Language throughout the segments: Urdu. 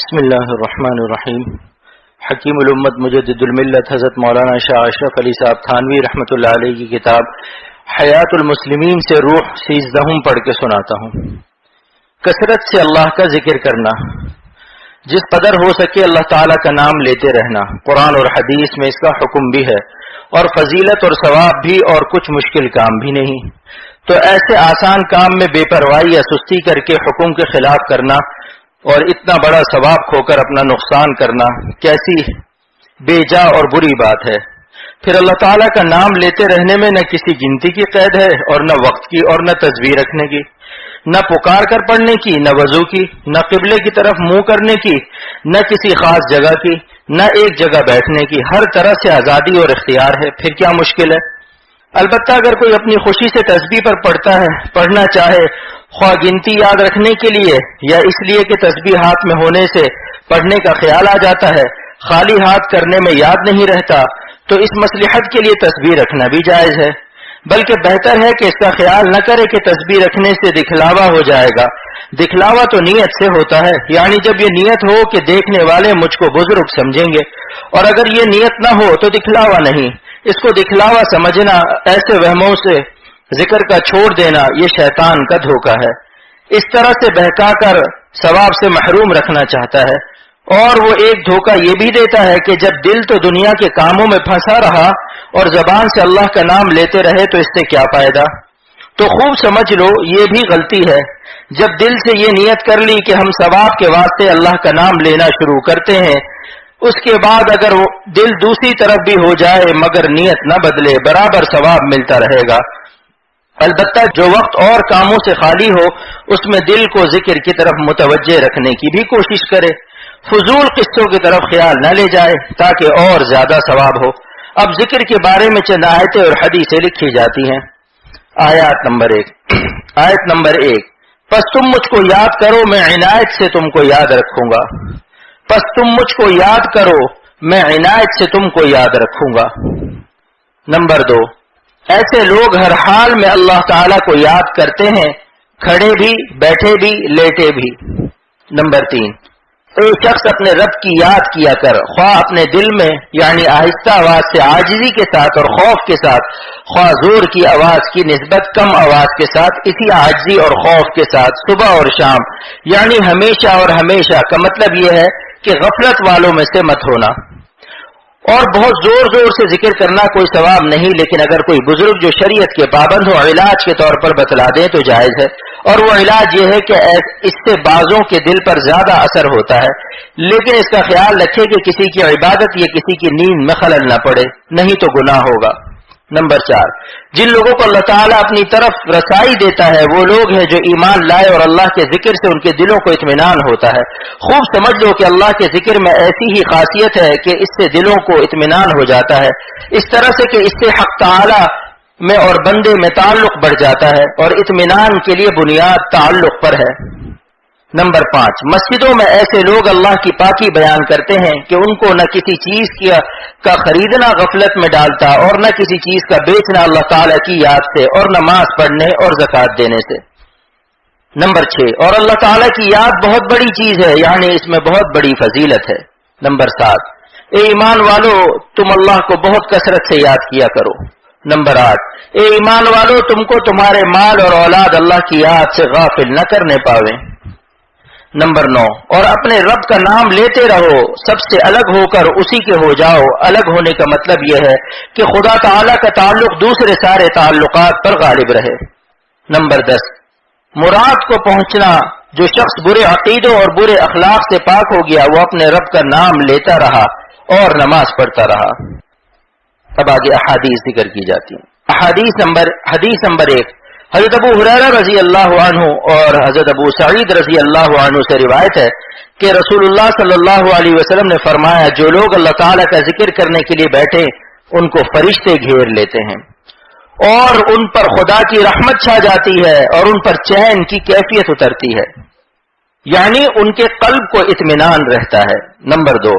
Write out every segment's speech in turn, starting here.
بسم اللہ الرحمن الرحیم. حکیم الامت مجدد الملت حضرت مولانا شاہ اشرف علی صاحب تھانوی رحمۃ اللہ علیہ کی کتاب حیات المسلمین سے روح 13 پڑھ کے سناتا ہوں. کثرت سے اللہ کا ذکر کرنا، جس قدر ہو سکے اللہ تعالیٰ کا نام لیتے رہنا. قرآن اور حدیث میں اس کا حکم بھی ہے اور فضیلت اور ثواب بھی، اور کچھ مشکل کام بھی نہیں. تو ایسے آسان کام میں بے پرواہی یا سستی کر کے حکم کے خلاف کرنا اور اتنا بڑا ثواب کھو کر اپنا نقصان کرنا کیسی بے جا اور بری بات ہے. پھر اللہ تعالیٰ کا نام لیتے رہنے میں نہ کسی گنتی کی قید ہے اور نہ وقت کی اور نہ تصویر رکھنے کی، نہ پکار کر پڑھنے کی، نہ وضو کی، نہ قبلے کی طرف منہ کرنے کی، نہ کسی خاص جگہ کی، نہ ایک جگہ بیٹھنے کی. ہر طرح سے آزادی اور اختیار ہے. پھر کیا مشکل ہے؟ البتہ اگر کوئی اپنی خوشی سے تسبیح پر پڑھنا چاہے، خواہ گنتی یاد رکھنے کے لیے یا اس لیے کہ تسبیح ہاتھ میں ہونے سے پڑھنے کا خیال آ جاتا ہے، خالی ہاتھ کرنے میں یاد نہیں رہتا، تو اس مصلحت کے لیے تسبیح رکھنا بھی جائز ہے. بلکہ بہتر ہے کہ اس کا خیال نہ کرے کہ تسبیح رکھنے سے دکھلاوا ہو جائے گا. دکھلاوا تو نیت سے ہوتا ہے، یعنی جب یہ نیت ہو کہ دیکھنے والے مجھ کو بزرگ سمجھیں گے، اور اگر یہ نیت نہ ہو تو دکھلاوا نہیں. اس کو دکھلاوا سمجھنا، ایسے وہموں سے ذکر کا چھوڑ دینا، یہ شیطان کا دھوکہ ہے. اس طرح سے بہکا کر ثواب سے محروم رکھنا چاہتا ہے. اور وہ ایک دھوکہ یہ بھی دیتا ہے کہ جب دل تو دنیا کے کاموں میں پھنسا رہا اور زبان سے اللہ کا نام لیتے رہے تو اس سے کیا فائدہ. تو خوب سمجھ لو یہ بھی غلطی ہے. جب دل سے یہ نیت کر لی کہ ہم ثواب کے واسطے اللہ کا نام لینا شروع کرتے ہیں، اس کے بعد اگر وہ دل دوسری طرف بھی ہو جائے مگر نیت نہ بدلے، برابر ثواب ملتا رہے گا. البتہ جو وقت اور کاموں سے خالی ہو اس میں دل کو ذکر کی طرف متوجہ رکھنے کی بھی کوشش کرے. فضول قصوں کی طرف خیال نہ لے جائے تاکہ اور زیادہ ثواب ہو. اب ذکر کے بارے میں چند آیتیں اور حدیثیں لکھی جاتی ہیں. آیت نمبر 1، پس تم مجھ کو یاد کرو میں عنایت سے تم کو یاد رکھوں گا. پس تم مجھ کو یاد کرو میں عنایت سے تم کو یاد رکھوں گا. نمبر 2، ایسے لوگ ہر حال میں اللہ تعالیٰ کو یاد کرتے ہیں، کھڑے بھی، بیٹھے بھی، لیٹے بھی. نمبر 3، ایک شخص اپنے رب کی یاد کیا کر، خواہ اپنے دل میں یعنی آہستہ آواز سے عاجزی کے ساتھ اور خوف کے ساتھ، خواہ زور کی آواز کی نسبت کم آواز کے ساتھ، اسی عاجزی اور خوف کے ساتھ صبح اور شام، یعنی ہمیشہ اور ہمیشہ کا مطلب یہ ہے کہ غفلت والوں میں سے مت ہونا. اور بہت زور سے ذکر کرنا کوئی ثواب نہیں، لیکن اگر کوئی بزرگ جو شریعت کے پابند ہو علاج کے طور پر بتلا دیں تو جائز ہے. اور وہ علاج یہ ہے کہ اس سے بعضوں کے دل پر زیادہ اثر ہوتا ہے، لیکن اس کا خیال رکھے کہ کسی کی عبادت یا کسی کی نیند میں خلل نہ پڑے، نہیں تو گناہ ہوگا. نمبر 4، جن لوگوں کو اللہ تعالیٰ اپنی طرف رسائی دیتا ہے وہ لوگ ہیں جو ایمان لائے اور اللہ کے ذکر سے ان کے دلوں کو اطمینان ہوتا ہے. خوب سمجھ لو کہ اللہ کے ذکر میں ایسی ہی خاصیت ہے کہ اس سے دلوں کو اطمینان ہو جاتا ہے، اس طرح سے کہ اس سے حق تعالیٰ میں اور بندے میں تعلق بڑھ جاتا ہے، اور اطمینان کے لیے بنیاد تعلق پر ہے. نمبر 5، مسجدوں میں ایسے لوگ اللہ کی پاکی بیان کرتے ہیں کہ ان کو نہ کسی چیز کا خریدنا غفلت میں ڈالتا اور نہ کسی چیز کا بیچنا اللہ تعالیٰ کی یاد سے اور نماز پڑھنے اور زکوٰۃ دینے سے. نمبر 6، اور اللہ تعالیٰ کی یاد بہت بڑی چیز ہے، یعنی اس میں بہت بڑی فضیلت ہے. نمبر 7، اے ایمان والو تم اللہ کو بہت کثرت سے یاد کیا کرو. نمبر 8، اے ایمان والو تم کو تمہارے مال اور اولاد اللہ کی یاد سے غافل نہ کرنے پاویں. نمبر 9، اور اپنے رب کا نام لیتے رہو، سب سے الگ ہو کر اسی کے ہو جاؤ. الگ ہونے کا مطلب یہ ہے کہ خدا تعالیٰ کا تعلق دوسرے سارے تعلقات پر غالب رہے. نمبر 10، مراد کو پہنچنا، جو شخص برے عقیدوں اور برے اخلاق سے پاک ہو گیا وہ اپنے رب کا نام لیتا رہا اور نماز پڑھتا رہا. اب آگے احادیث ذکر کی جاتی ہیں. حدیث نمبر 1، حضرت ابو ہریرہ رضی اللہ عنہ اور حضرت ابو سعید رضی اللہ عنہ سے روایت ہے کہ رسول اللہ صلی اللہ علیہ وسلم نے فرمایا، جو لوگ اللہ تعالیٰ کا ذکر کرنے کے لیے بیٹھے ان کو فرشتے گھیر لیتے ہیں اور ان پر خدا کی رحمت چھا جاتی ہے اور ان پر چین کی کیفیت اترتی ہے، یعنی ان کے قلب کو اطمینان رہتا ہے. نمبر 2،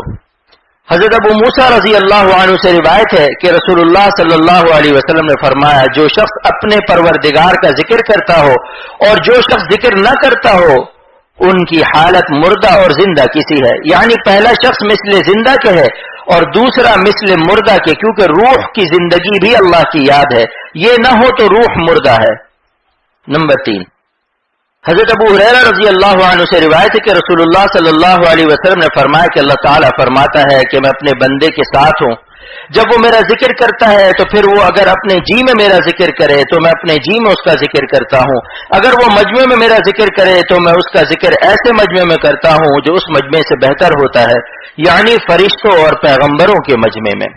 حضرت ابو موسیٰ رضی اللہ عنہ سے روایت ہے کہ رسول اللہ صلی اللہ علیہ وسلم نے فرمایا، جو شخص اپنے پروردگار کا ذکر کرتا ہو اور جو شخص ذکر نہ کرتا ہو ان کی حالت مردہ اور زندہ کسی ہے، یعنی پہلا شخص مثل زندہ کے ہے اور دوسرا مثل مردہ کے، کیونکہ روح کی زندگی بھی اللہ کی یاد ہے، یہ نہ ہو تو روح مردہ ہے۔ نمبر 3، حضرت ابو ہریرہ رضی اللہ عنہ سے روایت ہے کہ رسول اللہ صلی اللہ علیہ وسلم نے فرمایا کہ اللہ تعالیٰ فرماتا ہے کہ میں اپنے بندے کے ساتھ ہوں، جب وہ میرا ذکر کرتا ہے تو پھر وہ اگر اپنے جی میں میرا ذکر کرے تو میں اپنے جی میں اس کا ذکر کرتا ہوں، اگر وہ مجمع میں میرا ذکر کرے تو میں اس کا ذکر ایسے مجمع میں کرتا ہوں جو اس مجمع سے بہتر ہوتا ہے، یعنی فرشتوں اور پیغمبروں کے مجمع میں۔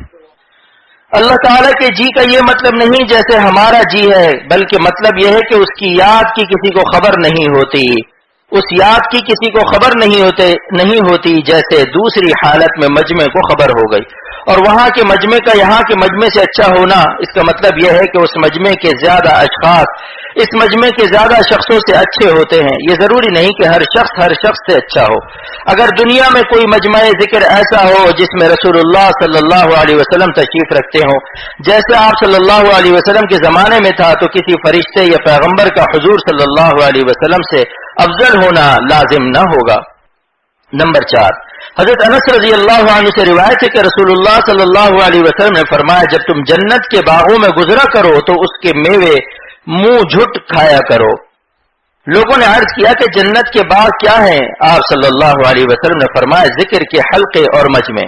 اللہ تعالیٰ کے جی کا یہ مطلب نہیں جیسے ہمارا جی ہے، بلکہ مطلب یہ ہے کہ اس کی یاد کی کسی کو خبر نہیں ہوتی، اس یاد کی کسی کو خبر نہیں ہوتی جیسے دوسری حالت میں مجمع کو خبر ہو گئی، اور وہاں کے مجمع کا یہاں کے مجمع سے اچھا ہونا، اس کا مطلب یہ ہے کہ اس مجمع کے زیادہ اشخاص اس مجمع کے زیادہ شخصوں سے اچھے ہوتے ہیں۔ یہ ضروری نہیں کہ ہر شخص سے اچھا ہو۔ اگر دنیا میں کوئی مجمع ذکر ایسا ہو جس میں رسول اللہ صلی اللہ علیہ وسلم تشریف رکھتے ہوں، جیسے آپ صلی اللہ علیہ وسلم کے زمانے میں تھا، تو کسی فرشتے یا پیغمبر کا حضور صلی اللہ علیہ وسلم سے افضل ہونا لازم نہ ہوگا۔ نمبر 4، حضرت انس رضی اللہ عنہ سے روایت ہے کہ رسول اللہ صلی اللہ علیہ وسلم نے فرمایا جب تم جنت کے باغوں میں گزرا کرو تو اس کے میوے منہ جھٹ کھایا کرو۔ لوگوں نے عرض کیا کہ جنت کے باغ کیا ہیں؟ آپ صلی اللہ علیہ وسلم نے فرمایا ذکر کے حلقے اور مجمع،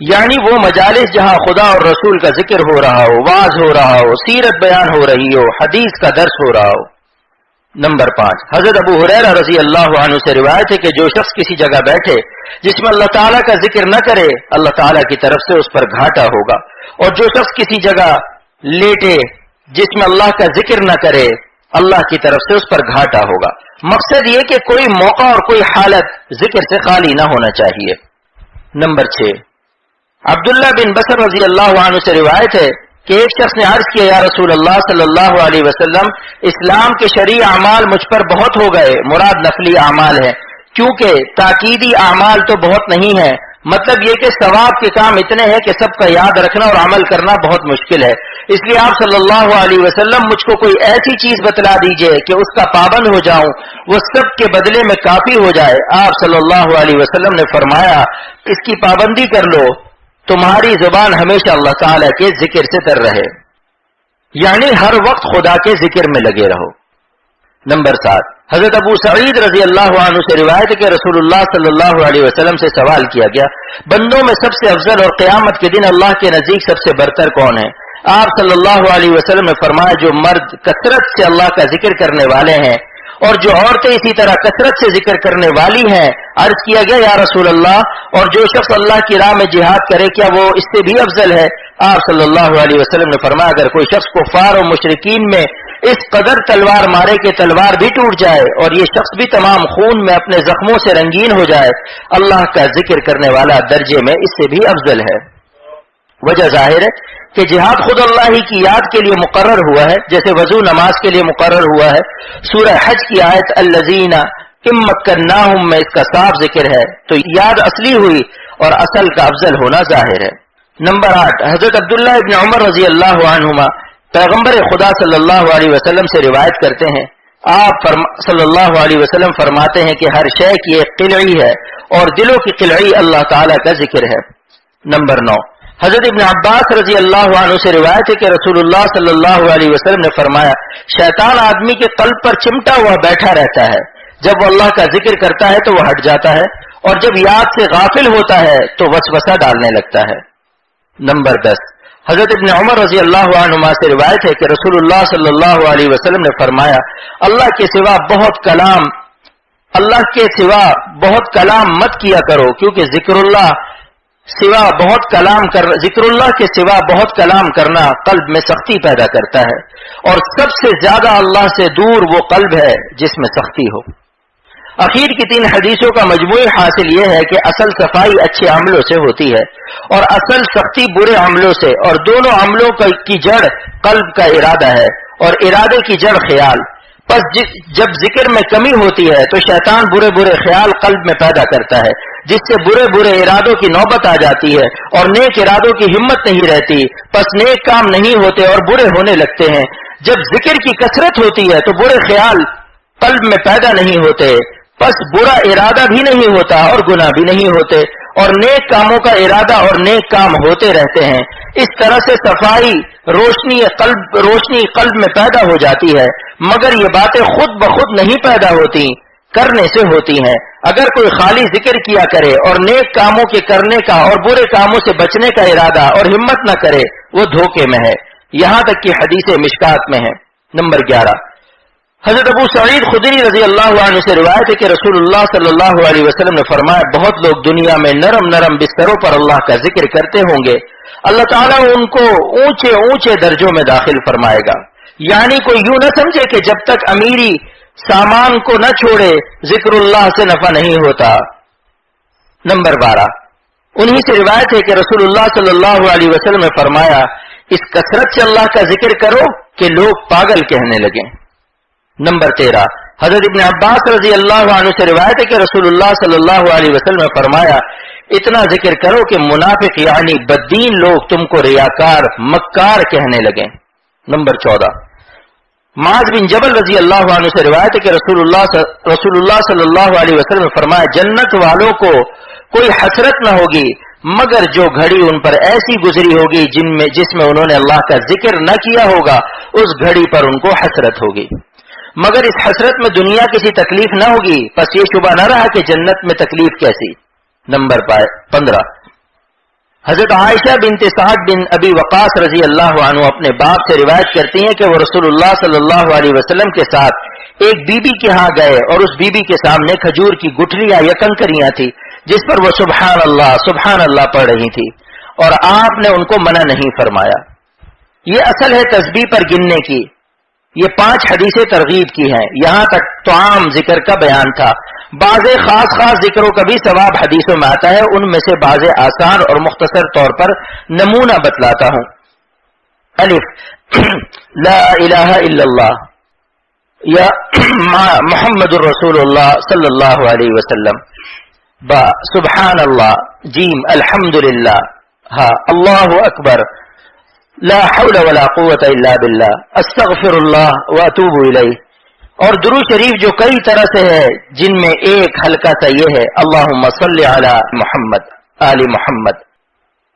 یعنی وہ مجالس جہاں خدا اور رسول کا ذکر ہو رہا ہو، وعظ ہو رہا ہو، سیرت بیان ہو رہی ہو، حدیث کا درس ہو رہا ہو۔ نمبر 5، حضرت ابو ہریرہ رضی اللہ عنہ سے روایت ہے کہ جو شخص کسی جگہ بیٹھے جس میں اللہ تعالیٰ کا ذکر نہ کرے، اللہ تعالیٰ کی طرف سے اس پر گھاٹا ہوگا، اور جو شخص کسی جگہ لیٹے جس میں اللہ کا ذکر نہ کرے، اللہ کی طرف سے اس پر گھاٹا ہوگا۔ مقصد یہ کہ کوئی موقع اور کوئی حالت ذکر سے خالی نہ ہونا چاہیے۔ نمبر 6، عبداللہ بن بصر رضی اللہ عنہ سے روایت ہے کہ ایک شخص نے عرض کیا یا رسول اللہ صلی اللہ علیہ وسلم، اسلام کے شرعی اعمال مجھ پر بہت ہو گئے، مراد نفلی اعمال ہے، کیونکہ تاکیدی اعمال تو بہت نہیں ہے، مطلب یہ کہ ثواب کے کام اتنے ہیں کہ سب کا یاد رکھنا اور عمل کرنا بہت مشکل ہے، اس لیے آپ صلی اللہ علیہ وسلم مجھ کو کوئی ایسی چیز بتلا دیجئے کہ اس کا پابند ہو جاؤں، وہ سب کے بدلے میں کافی ہو جائے۔ آپ صلی اللہ علیہ وسلم نے فرمایا اس کی پابندی کر لو، تمہاری زبان ہمیشہ اللہ تعالیٰ کے ذکر سے تر رہے، یعنی ہر وقت خدا کے ذکر میں لگے رہو۔ نمبر 7، حضرت ابو سعید رضی اللہ عنہ سے روایت ہے کہ رسول اللہ صلی اللہ علیہ وسلم سے سوال کیا گیا بندوں میں سب سے افضل اور قیامت کے دن اللہ کے نزدیک سب سے برتر کون ہے؟ آپ صلی اللہ علیہ وسلم نے فرمایا جو مرد کثرت سے اللہ کا ذکر کرنے والے ہیں اور جو عورتیں اسی طرح کثرت سے ذکر کرنے والی ہیں۔ عرض کیا گیا یا رسول اللہ اور جو شخص اللہ کی راہ میں جہاد کرے کیا وہ اس سے بھی افضل ہے؟ آپ صلی اللہ علیہ وسلم نے فرمایا اگر کوئی شخص کفار اور مشرکین میں اس قدر تلوار مارے کہ تلوار بھی ٹوٹ جائے اور یہ شخص بھی تمام خون میں اپنے زخموں سے رنگین ہو جائے، اللہ کا ذکر کرنے والا درجے میں اس سے بھی افضل ہے۔ وجہ ظاہر ہے کہ جہاد خود اللہ ہی کی یاد کے لیے مقرر ہوا ہے، جیسے وضو نماز کے لیے مقرر ہوا ہے۔ سورہ حج کی آیت الذین ان مکناہم میں اس کا صاف ذکر ہے، تو یاد اصلی ہوئی اور اصل کا افضل ہونا ظاہر ہے۔ نمبر 8، حضرت عبداللہ ابن عمر رضی اللہ عنہما پیغمبر خدا صلی اللہ علیہ وسلم سے روایت کرتے ہیں، آپ صلی اللہ علیہ وسلم فرماتے ہیں کہ ہر شے کی ایک قلعی ہے اور دلوں کی قلعی اللہ تعالیٰ کا ذکر ہے۔ نمبر 9، حضرت ابن عباس رضی اللہ عنہ سے روایت ہے کہ رسول اللہ صلی اللہ علیہ وسلم نے فرمایا شیطان آدمی کے قلب پر چمٹا ہوا بیٹھا رہتا ہے، جب وہ اللہ کا ذکر کرتا ہے تو وہ ہٹ جاتا ہے اور جب یاد سے غافل ہوتا ہے تو وسوسہ ڈالنے لگتا ہے۔ نمبر 10، حضرت ابن عمر رضی اللہ عنہما سے روایت ہے کہ رسول اللہ صلی اللہ علیہ وسلم نے فرمایا اللہ کے سوا بہت کلام مت کیا کرو، کیونکہ ذکر اللہ کے سوا بہت کلام کرنا قلب میں سختی پیدا کرتا ہے، اور سب سے زیادہ اللہ سے دور وہ قلب ہے جس میں سختی ہو۔ اخیر کی 3 حدیثوں کا مجموعی حاصل یہ ہے کہ اصل صفائی اچھے عملوں سے ہوتی ہے اور اصل سختی برے عملوں سے، اور دونوں عملوں کی جڑ قلب کا ارادہ ہے اور ارادے کی جڑ خیال۔ پس جب ذکر میں کمی ہوتی ہے تو شیطان برے برے خیال قلب میں پیدا کرتا ہے، جس سے برے برے ارادوں کی نوبت آ جاتی ہے اور نیک ارادوں کی ہمت نہیں رہتی، پس نیک کام نہیں ہوتے اور برے ہونے لگتے ہیں۔ جب ذکر کی کثرت ہوتی ہے تو برے خیال قلب میں پیدا نہیں ہوتے، بس برا ارادہ بھی نہیں ہوتا اور گناہ بھی نہیں ہوتے، اور نیک کاموں کا ارادہ اور نیک کام ہوتے رہتے ہیں۔ اس طرح سے صفائی روشنی قلب میں پیدا ہو جاتی ہے، مگر یہ باتیں خود بخود نہیں پیدا ہوتی، کرنے سے ہوتی ہیں۔ اگر کوئی خالی ذکر کیا کرے اور نیک کاموں کے کرنے کا اور برے کاموں سے بچنے کا ارادہ اور ہمت نہ کرے، وہ دھوکے میں ہے، یہاں تک کہ حدیث مشکات میں ہے۔ نمبر 11، حضرت ابو سعید خدری رضی اللہ عنہ سے روایت ہے کہ رسول اللہ صلی اللہ علیہ وسلم نے فرمایا، بہت لوگ دنیا میں نرم نرم بستروں پر اللہ کا ذکر کرتے ہوں گے، اللہ تعالیٰ ان کو اونچے اونچے درجوں میں داخل فرمائے گا۔ یعنی کوئی یوں نہ سمجھے کہ جب تک امیری سامان کو نہ چھوڑے ذکر اللہ سے نفع نہیں ہوتا۔ نمبر 12، انہی سے روایت ہے کہ رسول اللہ صلی اللہ علیہ وسلم نے فرمایا، اس کثرت سے اللہ کا ذکر کرو کہ لوگ پاگل کہنے لگیں۔ نمبر 13، حضرت ابن عباس رضی اللہ عنہ سے روایت ہے کہ رسول اللہ صلی اللہ علیہ وسلم نے فرمایا، اتنا ذکر کرو کہ منافق یعنی بددین لوگ تم کو ریاکار مکار کہنے لگیں۔ نمبر 14، معاذ بن جبل رضی اللہ عنہ سے روایت ہے کہ رسول اللہ صلی اللہ علیہ وسلم نے فرمایا، جنت والوں کو کوئی حسرت نہ ہوگی مگر جو گھڑی ان پر ایسی گزری ہوگی جس میں انہوں نے اللہ کا ذکر نہ کیا ہوگا، اس گھڑی پر ان کو حسرت ہوگی، مگر اس حسرت میں دنیا کسی تکلیف نہ ہوگی، پس یہ شبہ نہ رہا کہ جنت میں تکلیف کیسی۔ نمبر 15، حضرت عائشہ بنت سعد بن ابی وقاص رضی اللہ عنہ اپنے باپ سے روایت کرتی ہیں کہ وہ رسول اللہ صلی اللہ علیہ وسلم کے ساتھ ایک بی بی کے ہاں گئے اور اس بی بی کے سامنے کھجور کی گٹھلیاں یا کنکریاں تھی جس پر وہ سبحان اللہ پڑھ رہی تھی، اور آپ نے ان کو منع نہیں فرمایا۔ یہ اصل ہے تسبیح پر گننے کی۔ یہ 5 حدیثیں ترغیب کی ہیں، یہاں تک تو عام ذکر کا بیان تھا۔ بعض خاص ذکروں کا بھی ثواب حدیثوں میں آتا ہے، ان میں سے بعض آسان اور مختصر طور پر نمونہ بتلاتا ہوں۔ الف، لا الہ الا اللہ یا محمد الرسول اللہ صلی اللہ علیہ وسلم۔ با، سبحان اللہ۔ جیم، الحمدللہ۔ ہا، اللہ اکبر۔ لا حول ولا قوت الا باللہ، استغفر اللہ واتوب الیہ۔ اور درود شریف جو کئی طرح سے ہے، جن میں ایک ہلکا سا یہ ہے، اللہم صلی علی محمد آل محمد۔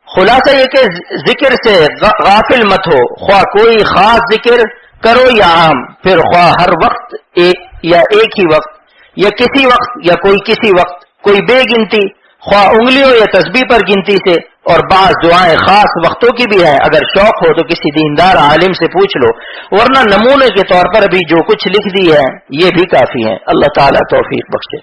خلاصہ یہ کہ ذکر سے غافل مت ہو، خواہ کوئی خاص ذکر کرو یا عام، پھر خواہ ہر وقت یا ایک ہی وقت یا کسی وقت یا کوئی کسی وقت، کوئی بے گنتی، خواہ انگلیوں یا تسبیح پر گنتی سے، اور بعض دعائیں خاص وقتوں کی بھی ہیں، اگر شوق ہو تو کسی دیندار عالم سے پوچھ لو، ورنہ نمونے کے طور پر بھی جو کچھ لکھ دی ہے یہ بھی کافی ہے۔ اللہ تعالیٰ توفیق بخشے۔